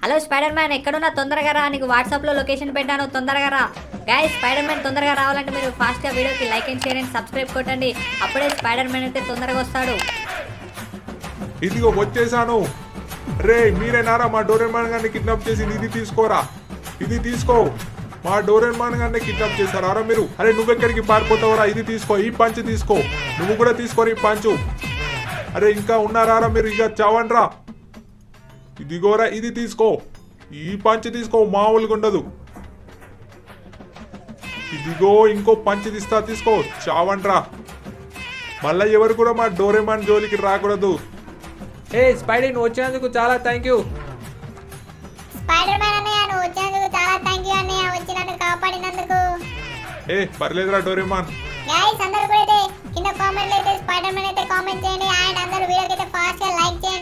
Hello spider man ఎక్కడున్నా తొందరగా రా, నీకు వాట్సాప్ లో లొకేషన్ పెట్టాను, తొందరగా రా. గైస్ స్పైడర్ మ్యాన్ తొందరగా రావాలంటే మీరు ఫాస్ట్ గా వీడియోకి like and share and subscribe కొట్టండి. అప్పుడే స్పైడర్ మ్యాన్ అయితే తొందరగా వస్తాడు. ఇదిగో వచ్చేసాను. రే మీరేనారా మా డోరేమాన్ గారిని కిడ్నాప్ చేసి ఇది తీసుకోరా, ఇది తీసుకో. మా డోరేమాన్ గారిని కిడ్నాప్ చేశారా మీరు? అరే నువ్వెక్కడికి పారిపోతావరా? ఇది తీసుకో, ఈ పంచ్ తీసుకో, నువ్వు కూడా తీసుకోరా ఈ పంచు. అరే ఇంకా ఉన్నారా మీరు? ఇక చావండ్రా. ఇదిగోరా ఇది తీసుకో, ఈ పంచ్ తీసుకో, మామూలుగా ఉండదు. ఇదిగో ఇంకో పంచ్ తీస్తా, తీసుకో, చావండ్రా. మళ్ళా ఎవరు కూడా మా డోరేమాన్ జోలికి రాకూడదు. ఏ స్పైడీ నువ్వు వచ్చినందుకు చాలా థ్యాంక్ యూ. స్పైడర్ మ్యాన్ అన్నయ్య నువ్వు వచ్చినందుకు చాలా థ్యాంక్ యూ అన్నయ్య, వచ్చి నన్ను కాపాడినందుకు. పర్లేదురా డోరేమాన్. గైస్ అందరూ కూడా అయితే కింద కామెంట్ అయితే స్పైడర్ మ్యాన్ అయితే కామెంట్ చేయండి అండ్ అందరూ వీడియోకి అయితే ఫాస్ట్ గా లైక్ చేయండి.